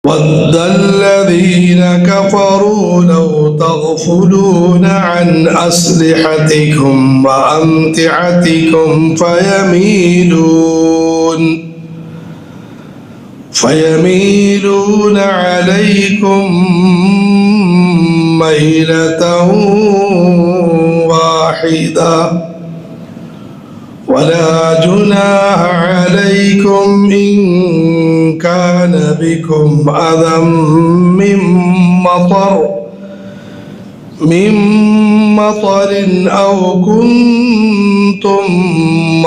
وَدَّ الَّذِينَ كَفَرُوا لَوْ تَغْفُلُونَ عَنْ أَسْلِحَتِكُمْ وَأَمْتِعَتِكُمْ فَيَمِيلُونَ عَلَيْكُمْ مَيْلَةً وَاحِدَةً وَلَا جُنَاحَ عَلَيْكُمْ إِن كَانَ بِكُمْ أَذًى من مطر أو كنتم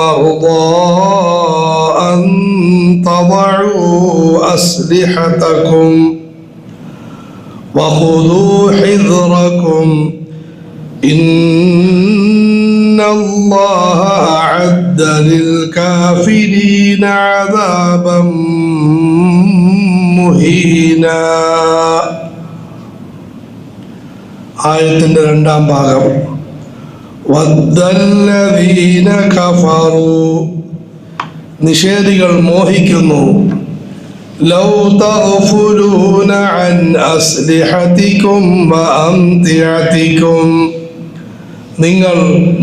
مرضى أن تضعوا أسلحتكم وخذوا حذركم إن الله أعد للكافرين عذابا مهينا. ആയത്തിന്റെ രണ്ടാം ഭാഗം വദ്ദല്ലദീന കഫറു, നിഷേധികൾ മോഹിക്കുന്നു, ലൗ തഗ്ഫുലൂന അൻ അസ്ലിഹതികും വഅംതിഅതികും, നിങ്ങൾ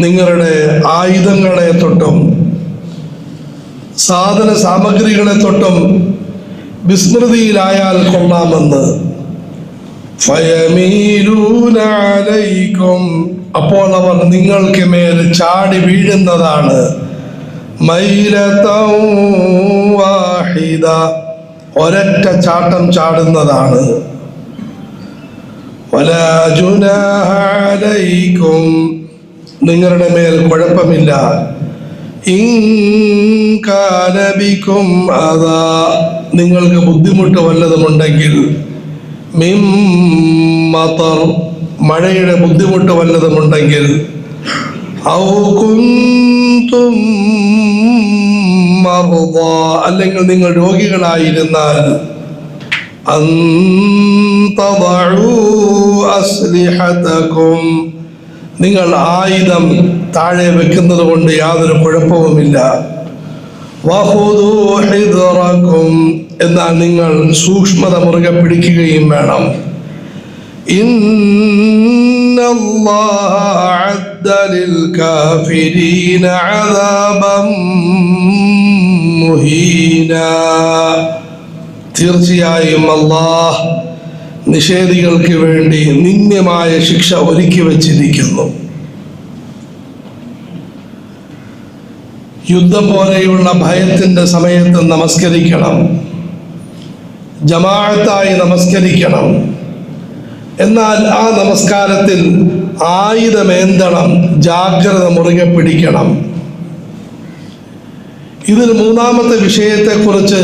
നിങ്ങളുടെ ആയുധങ്ങളെ തൊട്ടും സാധന സാമഗ്രികളെ തൊട്ടും വിസ്മൃതിയിലായാൽ കൊള്ളാമെന്ന്. ഫയമീലൂന അലൈക്കും, അപ്പോൾ അവർ നിങ്ങൾക്ക് മേൽ ചാടി വീഴുന്നതാണ്. മൈലതൻ വാഹിദ, ഒരൊറ്റ ചാട്ടം ചാടുന്നതാണ്. വലാ ജുനാഹ അലൈക്കും, നിങ്ങളുടെ മേൽ കുഴപ്പമില്ല. ഇൻ കാന ബികും അദാ, നിങ്ങൾക്ക് ബുദ്ധിമുട്ട് വല്ലതുമുണ്ടെങ്കിൽ. മിൻ മതർ, മഴയുടെ ബുദ്ധിമുട്ട് വല്ലതുമുണ്ടെങ്കിൽ. ഔ കുന്തും മർദാ, അല്ലെങ്കിൽ നിങ്ങൾ രോഗികളായിരുന്നാൽ. അൻ തദഉ അസ്ലിഹതകും, നിങ്ങൾ ആയുധം താഴെ വെക്കുന്നത് കൊണ്ട് യാതൊരു കുഴപ്പവുമില്ല. വഖുദൂ ഹിദ്റകും, എന്നാൽ നിങ്ങൾ സൂക്ഷ്മത മുറുകെ പിടിക്കുകയും വേണം. ഇന്നല്ലാഹ അഅദ്ദ ലിൽകാഫിരീന അദാബൻ മുഹീനാ, തീർച്ചയായും അല്ലാഹ് നിഷേധികൾക്ക് വേണ്ടി നിന്ദ്യമായ ശിക്ഷ ഒരുക്കി വച്ചിരിക്കുന്നു. യുദ്ധം പോലെയുള്ള ഭയത്തിന്റെ സമയത്ത് നമസ്കരിക്കണം, ജമാഅത്തായി നമസ്കരിക്കണം. എന്നാൽ ആ നമസ്കാരത്തിൽ ആയുധമേന്തണം, ജാഗ്രത മുറുകെ പിടിക്കണം. ഇതിൽ മൂന്നാമത്തെ വിഷയത്തെക്കുറിച്ച്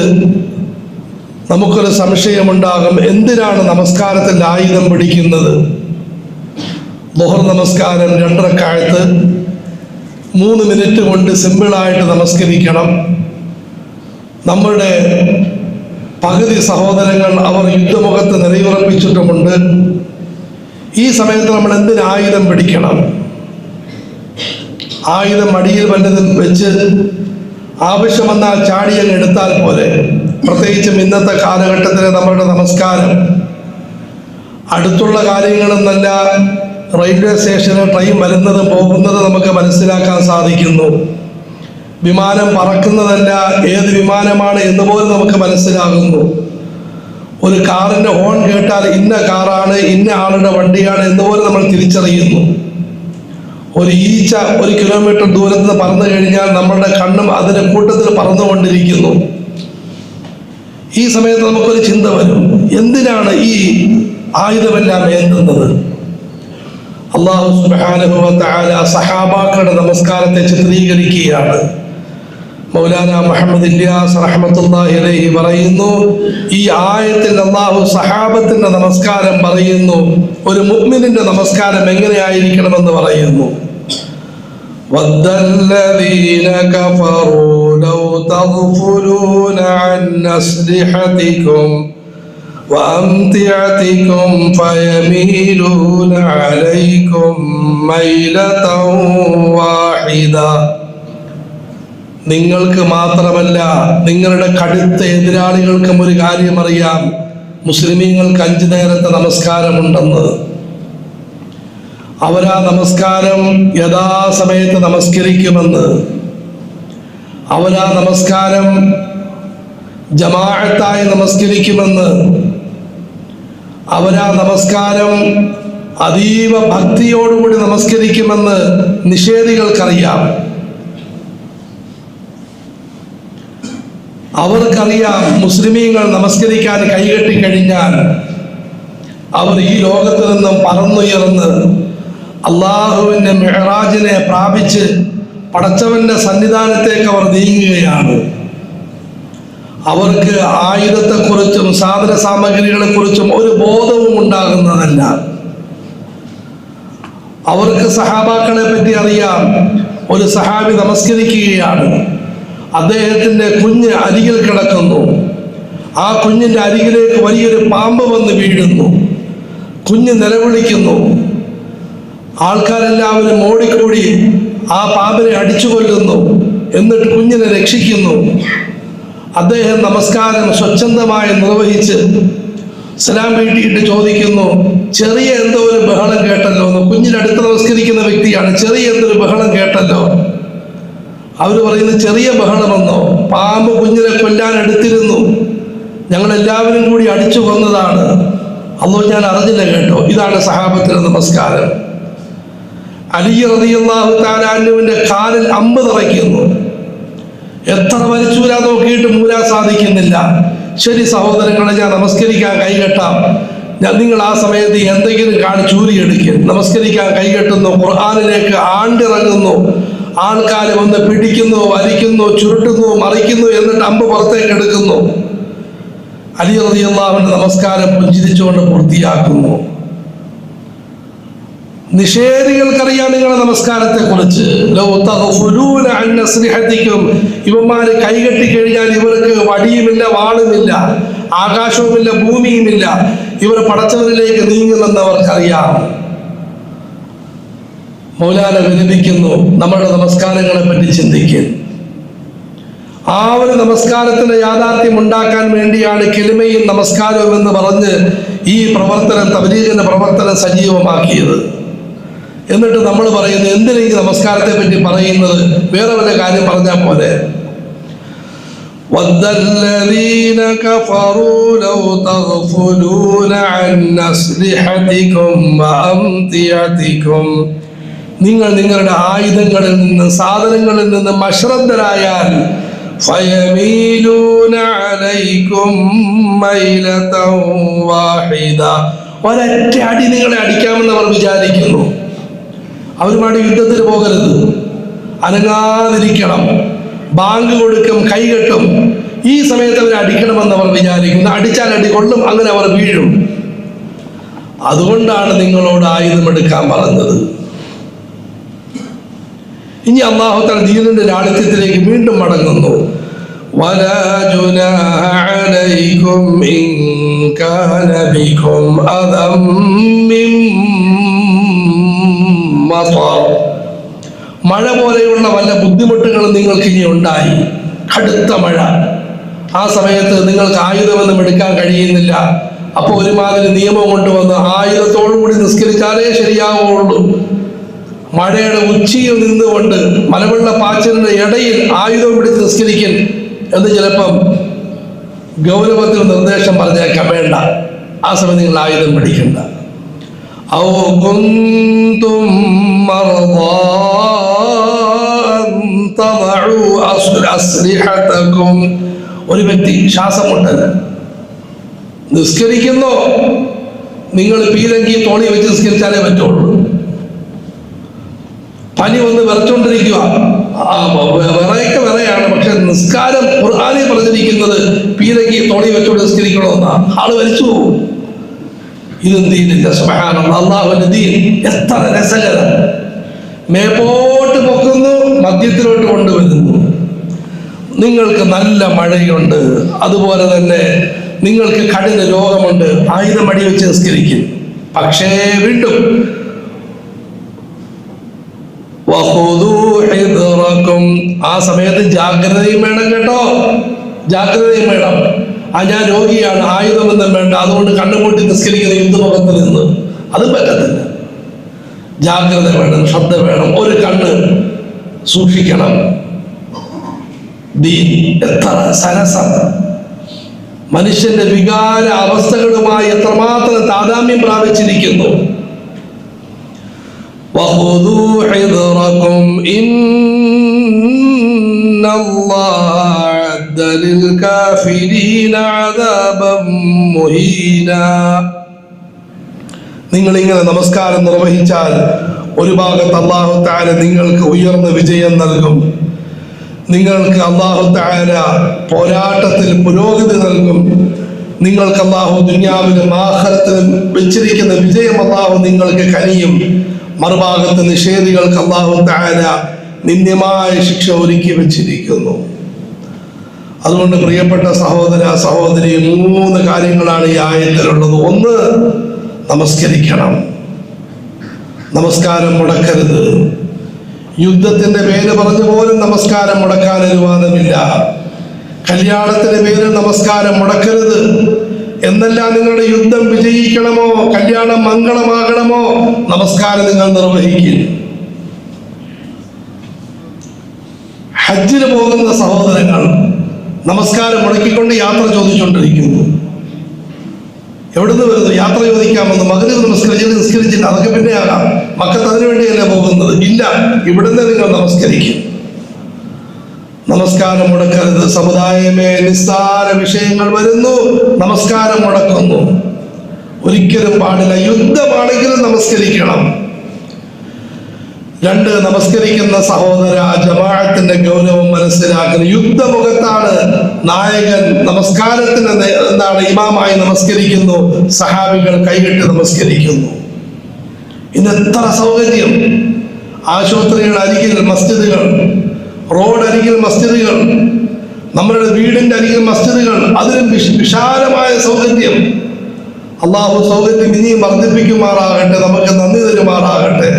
നമുക്കൊരു സംശയമുണ്ടാകും. എന്തിനാണ് നമസ്കാരത്തിൽ ആയുധം പിടിക്കുന്നത്? ളുഹർ നമസ്കാരം 2 റക്അത്ത് 3 മിനിറ്റ് കൊണ്ട് സിമ്പിളായിട്ട് നമസ്കരിക്കണം. നമ്മുടെ പകുതി സഹോദരങ്ങൾ അവർ യുദ്ധമുഖത്ത് നിലയുറപ്പിച്ചിട്ടുമുണ്ട്. ഈ സമയത്ത് നമ്മൾ എന്തിന് ആയുധം പിടിക്കണം? ആയുധം മടിയിൽ വല്ലതും വെച്ച് ആവശ്യം വന്നാൽ ചാടിയങ്ങ് എടുത്താൽ പോലെ. പ്രത്യേകിച്ചും ഇന്നത്തെ കാലഘട്ടത്തിലെ നമ്മളുടെ നമസ്കാരം അടുത്തുള്ള കാര്യങ്ങളെന്നല്ല, റെയിൽവേ സ്റ്റേഷനിൽ ട്രെയിൻ വരുന്നതും പോകുന്നതും നമുക്ക് മനസ്സിലാക്കാൻ സാധിക്കുന്നു. വിമാനം പറക്കുന്നതല്ല, ഏത് വിമാനമാണ് എന്ന് പോലും നമുക്ക് മനസ്സിലാകുന്നു. ഒരു കാറിന്റെ ഹോൺ കേട്ടാൽ ഇന്ന കാറാണ്, ഇന്ന ആളുടെ വണ്ടിയാണ് എന്ന് പോലും നമ്മൾ തിരിച്ചറിയുന്നു. ഒരു ഈച്ച 1 കിലോമീറ്റർ ദൂരത്ത് നിന്ന് പറന്നു കഴിഞ്ഞാൽ നമ്മളുടെ കണ്ണും അതിന്റെ കൂട്ടത്തിൽ പറന്നുകൊണ്ടിരിക്കുന്നു. ഈ സമയത്ത് നമുക്കൊരു ചിന്ത വരും, എന്തിനാണ് ഈ ആയുധമെല്ലാം ഏന്തുന്നത്? അല്ലാഹു സുബ്ഹാനഹു വ തആല സഹാബാക്കളുടെ നമസ്കാരത്തെ ചിത്രീകരിക്കുകയാണ്. മൗലാന മുഹമ്മദ് ഇല്യാസ് റഹ്മത്തുള്ളാഹി അലൈഹി പറയുന്നു, ഈ ആയത്തിൽ അല്ലാഹു സഹാബത്തിന്റെ നമസ്കാരം പറയുന്നു, ഒരു മുഅ്മിനിന്റെ നമസ്കാരം എങ്ങനെയായിരിക്കണമെന്ന് പറയുന്നു. വദ്ദല്ലദീന കഫറൂ ലൗ തഗ്ഫുലൂന അൻ അസ്ലിഹതികും വഅംതിഅതികും ഫയമീലൂന അലൈക്കും മൈലതൻ വാഹിദ. നിങ്ങൾക്ക് മാത്രമല്ല, നിങ്ങളുടെ കടുത്ത എതിരാളികൾക്കും ഒരു കാര്യം അറിയാം, മുസ്ലിമീങ്ങൾക്ക് 5 നേരത്തെ നമസ്കാരമുണ്ടെന്ന്. അവരാ നമസ്കാരം യഥാസമയത്ത് നമസ്കരിക്കുമെന്ന്, അവരാ നമസ്കാരം ജമാഅത്തായി നമസ്കരിക്കുമെന്ന്, അവരാ നമസ്കാരം അതീവ ഭക്തിയോടുകൂടി നമസ്കരിക്കുമെന്ന് നിഷേധികൾക്കറിയാം. അവർക്കറിയാം മുസ്ലിമീങ്ങൾ നമസ്കരിക്കാൻ കൈകെട്ടിക്കഴിഞ്ഞാൽ അവർ ഈ ലോകത്ത് നിന്നും പറന്നുയർന്ന് അള്ളാഹുവിൻ്റെ മിഅ്റാജിനെ പ്രാപിച്ച് പടച്ചവന്റെ സന്നിധാനത്തേക്ക് അവർ നീങ്ങുകയാണ്. അവർക്ക് ആയുധത്തെക്കുറിച്ചും സാധന സാമഗ്രികളെ കുറിച്ചും ഒരു ബോധവും ഉണ്ടാകുന്നതല്ല. അവർക്ക് സഹാബാക്കളെ പറ്റി അറിയാം. ഒരു സഹാബി നമസ്കരിക്കുകയാണ്, അദ്ദേഹത്തിൻ്റെ കുഞ്ഞ് അരികിൽ കിടക്കുന്നു. ആ കുഞ്ഞിൻ്റെ അരികിലേക്ക് വലിയൊരു പാമ്പ് വന്ന് വീഴുന്നു. കുഞ്ഞ് നിലവിളിക്കുന്നു. ആൾക്കാരെല്ലാവരും ഓടിക്കൂടി ആ പാമ്പിനെ അടിച്ചു കൊല്ലുന്നു. എന്നിട്ട് കുഞ്ഞിനെ രക്ഷിക്കുന്നു. അദ്ദേഹം നമസ്കാരം സ്വച്ഛന്തമായി നിർവഹിച്ച് സലാം വീട്ടിയിട്ട് ചോദിക്കുന്നു, ചെറിയ എന്തോ ഒരു ബഹളം കേട്ടല്ലോ എന്ന്. കുഞ്ഞിനടുത്ത് നമസ്കരിക്കുന്ന വ്യക്തിയാണ്. ചെറിയ എന്തൊരു ബഹളം കേട്ടല്ലോ. അവർ പറയുന്നത്, ചെറിയ ബഹളമെന്നോ? പാമ്പ് കുഞ്ഞിനെ കൊല്ലാൻ എടുത്തിരുന്നു, ഞങ്ങളെല്ലാവരും കൂടി അടിച്ചു കൊന്നതാണ്. അല്ലാഹു ഞാൻ അറിഞ്ഞില്ല കേട്ടോ. ഇതാണ് സഹാബത്തിന്റെ നമസ്കാരം. അലി റളിയല്ലാഹു തആല അൻഹുവിന്റെ കാലിൽ അമ്പ് തറയ്ക്കുന്നു. എത്ര വലിച്ചൂരാൻ നോക്കിയിട്ട് മൂരാൻ സാധിക്കുന്നില്ല. ശരി സഹോദരങ്ങളെ, ഞാൻ നമസ്കരിക്കാൻ കൈകെട്ടാം. നിങ്ങൾ ആ സമയത്ത് എന്തെങ്കിലും ചൂരിയെടുക്കും. നമസ്കരിക്കാൻ കൈകെട്ടുന്നു, ഖുർആനിലേക്ക് ആണ്ടിറങ്ങുന്നു. ആൾക്കാർ വന്ന് പിടിക്കുന്നു, വലിക്കുന്നു, ചുരുട്ടുന്നു, മറിക്കുന്നു, എന്നിട്ട് അമ്പ് പുറത്തേക്ക് എടുക്കുന്നു. അലി റളിയല്ലാഹുവിന്റെ നമസ്കാരം പുഞ്ചിരിച്ചുകൊണ്ട് പൂർത്തിയാക്കുന്നു. നിഷേധികൾക്കറിയാം നിങ്ങളുടെ നമസ്കാരത്തെ കുറിച്ച്. ഇവന്മാര് കൈകെട്ടി കഴിഞ്ഞാൽ ഇവർക്ക് വടിയുമില്ല, വാളുമില്ല, ആകാശവുമില്ല, ഭൂമിയുമില്ല. ഇവർ പടച്ചവരിലേക്ക് നീങ്ങുമെന്ന് അവർക്കറിയാം. മൗലാന വിലപിക്കുന്നു, നമ്മുടെ നമസ്കാരങ്ങളെ പറ്റി ചിന്തിക്കും. ആ ഒരു നമസ്കാരത്തിന് യാഥാർത്ഥ്യം ഉണ്ടാക്കാൻ വേണ്ടിയാണ് കെലിമയും നമസ്കാരവും എന്ന് പറഞ്ഞ് ഈ പ്രവർത്തനം, തബ്ലീഗിന്റെ പ്രവർത്തനം സജീവമാക്കിയത്. എന്നിട്ട് നമ്മൾ പറയുന്നത്, എന്തിനാ ഈ നമസ്കാരത്തെ പറ്റി പറയുന്നത്? വേറെ വല്ല കാര്യം പറഞ്ഞാൽ പോലെ. وَالَّذِينَ كَفَرُوا لَوْ تَغْفُلُونَ عَنْ أَسْلِحَتِكُمْ وَأَمْتِعَتِكُمْ. നിങ്ങൾ നിങ്ങളുടെ ആയുധങ്ങളിൽ നിന്ന്, സാധനങ്ങളിൽ നിന്ന് അശ്രദ്ധരായാൽ فَيَمِيلُونَ عَلَيْكُمْ مَيْلَةً وَاحِدَةً. ഒരൊറ്റ അടി നിങ്ങളെ അടിക്കാമെന്ന് അവർ വിചാരിക്കുന്നു. അവരുമായിട്ട് യുദ്ധത്തിന് പോകരുത്, അനങ്ങാതിരിക്കണം, ബാങ്ക് കൊടുക്കും, കൈകെട്ടും. ഈ സമയത്ത് അവർ അടിക്കണമെന്ന് അവർ വിചാരിക്കുന്നു. അടിച്ചാൽ അടി കൊള്ളും, അങ്ങനെ അവർ വീഴും. അതുകൊണ്ടാണ് നിങ്ങളോട് ആയുധമെടുക്കാൻ പറഞ്ഞത്. ഇനി അല്ലാഹു തആല ദീനിന്റെ ലാളിത്യത്തിലേക്ക് വീണ്ടും മടങ്ങുന്നു. ولا جناح عليكم إن كان بكم أذى من مطر. മഴ പോലെയുള്ള വല്ല ബുദ്ധിമുട്ടുകളും നിങ്ങൾക്ക് ഇനി ഉണ്ടായി, കടുത്ത മഴ. ആ സമയത്ത് നിങ്ങൾക്ക് ആയുധമൊന്നും എടുക്കാൻ കഴിയുന്നില്ല. അപ്പോൾ ഒരുമാതിരി നിയമം കൊണ്ടുവന്ന് ആയുധത്തോടു കൂടി നിസ്കരിച്ചാലേ ശരിയാവുള്ളൂ. മഴയുടെ ഉച്ചിയിൽ നിന്നുകൊണ്ട് മലവെള്ള പാച്ചിലിന്റെ ഇടയിൽ ആയുധം പിടിച്ച് നിസ്കരിക്കൽ എന്ന് ചിലപ്പം ഗൗരവത്തിൽ നിർദ്ദേശം പറഞ്ഞേക്കാൻ വേണ്ട. ആ സമയം നിങ്ങൾ ആയുധം പിടിക്കണ്ട. ഔ കുന്തും മർദാ അൻ തദഉ അസ്ലിഹതകും. ഒരു വ്യക്തി ശ്വാസം മുട്ടൽ നിസ്കരിക്കുന്നു, നിങ്ങൾ പീരങ്കി തോണി വെച്ച് നിസ്കരിച്ചാലേ പറ്റുള്ളൂ. പനി വന്ന് വിറച്ചുകൊണ്ടിരിക്കുക, വിറയൊക്കെ വിറയാണ്. പക്ഷെ നിസ്കാരം ഖുർആനിൽ പറഞ്ഞിരിക്കുന്നത് പീരങ്കി തോണി വെച്ചുകൊണ്ട് നിസ്കരിക്കണമെന്നാ. ആള് വലിച്ചു പോകും. ഇതും ദീനില്ല. സുബ്ഹാനല്ലാഹ്, അല്ലാഹുവിന്റെ ദീൻ എത്ര രസകരം. മേപ്പോട്ട് പൊക്കുന്നു, മധ്യത്തിലോട്ട് കൊണ്ടുവരുന്നു. നിങ്ങൾക്ക് നല്ല മഴയുണ്ട്, അതുപോലെ തന്നെ നിങ്ങൾക്ക് കഠിന രോഗമുണ്ട്, ആയുധം അടി വെച്ച് നിസ്കരിക്കും. പക്ഷേ വീണ്ടും ആ സമയത്ത് ജാഗ്രതയും വേണം കേട്ടോ, ജാഗ്രതയും വേണം. ഞാൻ രോഗിയാണ്, ആയുധബന്ധം വേണ്ട, അതുകൊണ്ട് കണ്ണുമൂട്ടി നിസ്കരിക്കുന്ന യുദ്ധമുഖത്ത് നിന്ന്, അത് പറ്റത്തില്ല. ജാഗ്രത വേണം, ശ്രദ്ധ വേണം, ഒരു കണ്ണ് സൂക്ഷിക്കണം. ദീൻ എത്ര സരസം, മനുഷ്യന്റെ വികാര അവസ്ഥകളുമായി എത്രമാത്രം താദാമ്യം പ്രാപിച്ചിരിക്കുന്നു. وَخُذُوا حِذْرَكُمْ إِنَّ اللَّهَ أَعَدَّ لِلْكَافِرِينَ عَذَابًا مُهِينًا. നിങ്ങളിങ്ങനെ നമസ്കാരം നിർവഹിച്ചാൽ ഒരു ഭാഗത്ത് അല്ലാഹു തആല നിങ്ങൾക്ക് ഉയർന്ന വിജയം നൽകും. നിങ്ങൾക്ക് അല്ലാഹു തആല പോരാട്ടത്തിൽ പുരോഗതി നൽകും. നിങ്ങൾക്ക് അല്ലാഹു ദുനിയാവിലും ആഖിറത്തിലും വെച്ചിരിക്കുന്ന വിജയം അല്ലാഹു നിങ്ങൾക്ക് കനിയും. മറുഭാഗത്ത് നിഷേധികൾക്ക് അല്ലാഹു തആല നിന്ദ്യമായ ശിക്ഷ ഒരുക്കി വെച്ചിരിക്കുന്നു. അതുകൊണ്ട് പ്രിയപ്പെട്ട സഹോദര സഹോദരി, 3 കാര്യങ്ങളാണ് ഈ ആയത്തിലുള്ളത്. ഒന്ന്, നമസ്കരിക്കണം. നമസ്കാരം മുടക്കരുത്. യുദ്ധത്തിന്റെ പേര് പറഞ്ഞു പോലും നമസ്കാരം മുടക്കാൻ അനുവാദമില്ല. കല്യാണത്തിന്റെ പേരിൽ നമസ്കാരം മുടക്കരുത്. എന്നെല്ലാം നിങ്ങളുടെ യുദ്ധം വിജയിക്കണമോ, കല്യാണം മംഗളമാകണമോ, നമസ്കാരം നിങ്ങൾ നിർവഹിക്കും. ഹജ്ജിന് പോകുന്ന സഹോദരങ്ങൾ നമസ്കാരം മുടക്കിക്കൊണ്ട് യാത്ര ചോദിച്ചുകൊണ്ടിരിക്കുന്നു. എവിടുന്ന് വരുന്നു? യാത്ര ചോദിക്കാമെന്ന്. മഗ്‌രിബ് നിസ്കരിച്ചില്ല, അതൊക്കെ പിന്നെ ആകാം. മക്കത്ത് അതിനു വേണ്ടിയല്ല പോകുന്നത്. ഇല്ല, ഇവിടുന്ന് നിങ്ങൾ നമസ്കരിക്കും. നമസ്കാരം മുടക്കരുത്. സമുദായമേ, നിസ്സാര വിഷയങ്ങൾ വരുന്നു, നമസ്കാരം മുടക്കുന്നു. ഒരിക്കലും പാടില്ല. യുദ്ധമാണെങ്കിലും നമസ്കരിക്കണം. 2, നമസ്കരിക്കുന്ന സഹോദര ജമാഅത്തിന്റെ ഗൗരവം മനസ്സിലാക്കണം. യുദ്ധമുഖത്താണ് നായകൻ. നമസ്കാരത്തിന് എന്താണ് ഇമാമായി നമസ്കരിക്കുന്നു, സഹാബികൾ കൈകെട്ടി നമസ്കരിക്കുന്നു. ഇന്ന് എത്ര സൗകര്യം! ആശുപത്രികൾ അരികിൽ മസ്ജിദുകൾ, റോഡ് അരികിൽ മസ്ജിദുകൾ, നമ്മളുടെ വീടിന്റെ അരികിൽ മസ്ജിദുകൾ, അതിലും വിശാലമായ സൗകര്യം. അള്ളാഹു സൗകര്യം ഇനിയും വർദ്ധിപ്പിക്കുമാറാകട്ടെ, നമുക്ക് നന്ദി തരുമാറാകട്ടെ.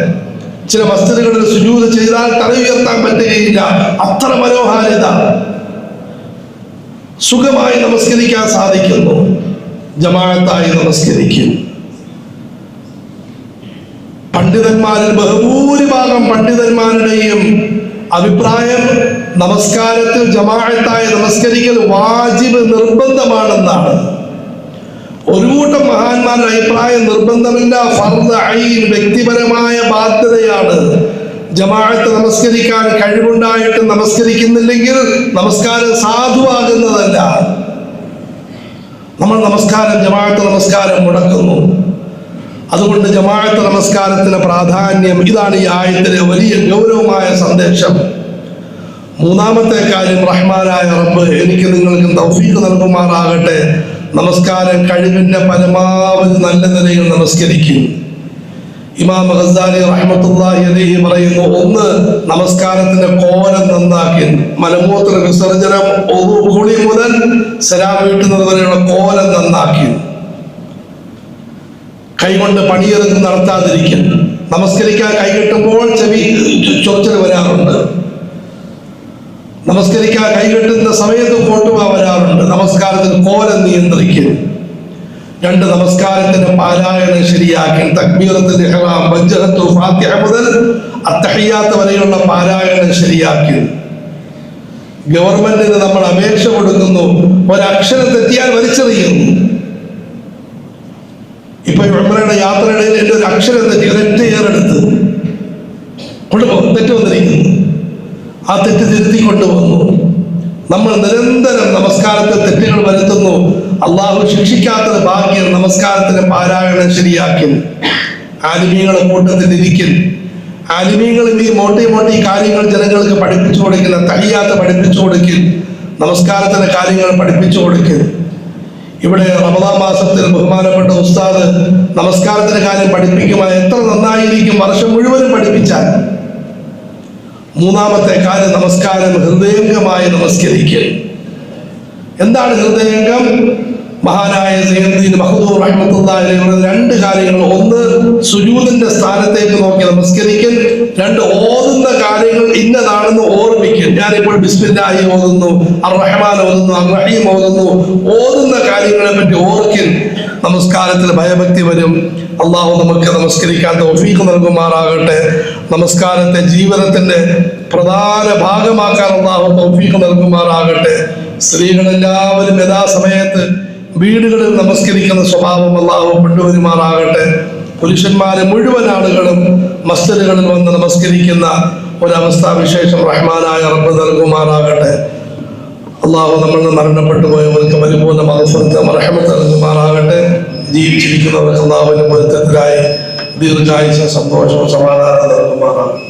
ചില മസ്ജിദുകളിൽ സുജൂദ് ചെയ്താൽ തല ഉയർത്താൻ പറ്റുകയില്ല, അത്ര മനോഹാരിത. സുഖമായി നമസ്കരിക്കാൻ സാധിക്കുന്നു. ജമാഅത്തായി നമസ്കരിക്കും. പണ്ഡിതന്മാരിൽ ബഹുഭൂരിഭാഗം പണ്ഡിതന്മാരുടെയും അഭിപ്രായം നമസ്കാരത്തിൽ ജമാഅത്തായി നമസ്കരിക്കൽ വാജിബ്, നിർബന്ധമാണെന്നാണ്. ഒരു കൂട്ടം മഹാന്മാരുടെ അഭിപ്രായം നിർബന്ധമില്ല, ഫർദ് ഐൻ, വ്യക്തിപരമായ ബാധ്യതയാണ്. ജമാഅത്ത് നമസ്കരിക്കാൻ കഴിവുണ്ടായിട്ട് നമസ്കരിക്കുന്നില്ലെങ്കിൽ നമസ്കാരം സാധുവാകുന്നതല്ല. നമ്മൾ ജമാഅത്ത് നമസ്കാരം മുടക്കുന്നു. അതുകൊണ്ട് ജമാഅത്ത് നമസ്കാരത്തിന് പ്രാധാന്യം, ഇതാണ് ഈ ആയത്തിലെ വലിയ ഗൗരവമായ സന്ദേശം. 3-ാമത്തെ കാര്യം, റഹ്മാനായ റബ്ബ് എനിക്ക് നിങ്ങൾക്കും തൗഫീഖ് നൽകുമാറാകട്ടെ. നമസ്കാരം കഴിവിന്റെ പരമാവധി നല്ല നിലയിൽ നമസ്കരിക്കും. ഇമാം ഗസ്സാലി റഹ്മത്തുള്ളാഹി അലൈഹി പറയുന്നു, 1, നമസ്കാരത്തിന്റെ കോലം നന്നാക്കി. മലമൂത്ര വിസർജനം, കുളി മുതൽ സലാം വീട്ടുന്നത് വരെയുള്ള കോലം നന്നാക്കി. കൈകൊണ്ട് പണിയെടുത്ത് നടത്താതിരിക്കും. നമസ്കരിക്കാൻ കൈകെട്ടുമ്പോൾ ചൊറിച്ചിൽ വരാറുണ്ട്. നമസ്കരിക്കാൻ കൈകെട്ടുന്ന സമയത്ത് കോട്ടുവ വരാറുണ്ട്. നമസ്കാരത്തിന് കോലം നിയന്ത്രിക്കും. 2, നമസ്കാരത്തിന്റെ പാരായണം ശരിയാക്കി. തക്ബീറത്തുൽ ഇഹ്റാം, വജ്ഹത്തു, ഫാത്തിഹ മുതൽ അത്തഹിയ്യാത്ത് വരെയുള്ള പാരായണം ശരിയാക്കി. ഗവൺമെന്റിന് നമ്മൾ അപേക്ഷ കൊടുക്കുന്നു, ഒരക്ഷരം തെറ്റിയാൽ വലിച്ചെറിയുന്നു. ഇപ്പൊ ഉംറയുടെ യാത്രയുടെ എന്റെ ഒരു അക്ഷരം തെറ്റി, ഒരൊറ്റ ഏറെടുത്ത് തെറ്റ് വന്നിരിക്കുന്നു. ആ തെറ്റ് തിരുത്തി കൊണ്ടുവന്നു. നമ്മൾ നിരന്തരം നമസ്കാരത്തിൽ തെറ്റുകൾ വരുത്തുന്നു. അള്ളാഹു ശിക്ഷിക്കാത്തത് ഭാഗ്യം. നമസ്കാരത്തിന് പാരായണം ശരിയാക്കി. ആലിമീങ്ങളെ കൂട്ടത്തിൽ ഇരിക്കൽ. ആലിമീങ്ങളും ഈ മോട്ടി കാര്യങ്ങൾ ജനങ്ങൾക്ക് പഠിപ്പിച്ചു കൊടുക്കില്ല. തഹിയ്യാത്ത് പഠിപ്പിച്ചു കൊടുക്കൽ, നമസ്കാരത്തിന്റെ കാര്യങ്ങൾ പഠിപ്പിച്ചു കൊടുക്കൽ. ഇവിടെ റമദാൻ മാസത്തിൽ ബഹുമാനപ്പെട്ട ഉസ്താദ് നമസ്കാരത്തിന്റെ കാര്യം പഠിപ്പിക്കുമ്പോൾ എത്ര നന്നായിരിക്കും വർഷം മുഴുവനും പഠിപ്പിച്ചാൽ. 3-ാമത്തെ കാര്യം, നമസ്കാരം ഹൃദയംഗമായി നമസ്കരിക്കൽ. എന്താണ് ഹൃദയംഗം? മഹാനായ സയ്യിദ് മഖ്ദൂം റഹ്മത്തുള്ളാഹി അലൈഹി പറയുന്ന 2 കാര്യങ്ങൾ. 1, സുജൂദിന്റെ സ്ഥാനത്തേക്ക് നോക്കി നമസ്കരിക്കൽ. 2, ഓതുന്ന കാര്യങ്ങൾ കാര്യങ്ങൾ ഇന്നതാണെന്ന് ഓർമ്മിക്കും. ഞാനിപ്പോൾ ബിസ്മില്ലാഹി ഓതുന്നു, അർ റഹ്മാൻ ഓതുന്നു, അർ റഹീം ഓതുന്നു, ഓതുന്ന കാര്യങ്ങളെ പറ്റി ഓർക്കിൻ. നമസ്കാരത്തിൽ ഭയഭക്തി വരും. അള്ളാഹു നമുക്ക് നമസ്കരിക്കാൻ തൗഫീഖ് നൽകുമാറാകട്ടെ. നമസ്കാരത്തെ ജീവിതത്തിന്റെ പ്രധാന ഭാഗമാക്കാൻ അള്ളാഹു തൗഫീഖ് നൽകുമാറാകട്ടെ. സ്ത്രീകളെല്ലാവരും യഥാസമയത്ത് വീടുകളിൽ നമസ്കരിക്കുന്ന സ്വഭാവം അള്ളാഹു കൊണ്ടുവരുമാറാകട്ടെ. പുരുഷന്മാരെ മുഴുവൻ ആളുകളും മസ്ജിദുകളിൽ വന്ന് നമസ്കരിക്കുന്ന ഒരവസ്ഥാവിശേഷം റഹ്മാനായ റബ്ബ് നൽകുമാറാകട്ടെ. അള്ളാഹു നമ്മൾ മരണപ്പെട്ടു പോയവർക്ക് പരിപൂർണ്ണ മഗ്ഫിറത്ത് റഹ്മത്ത് നൽകുമാറാകട്ടെ. ജീവിച്ചിരിക്കുന്നവർക്ക് അള്ളാഹുവിന്റെ പൊരുത്തത്തിലായി ദീർഘായുസ്സും സന്തോഷവും സമാധാനം നൽകുമാറാകട്ടെ.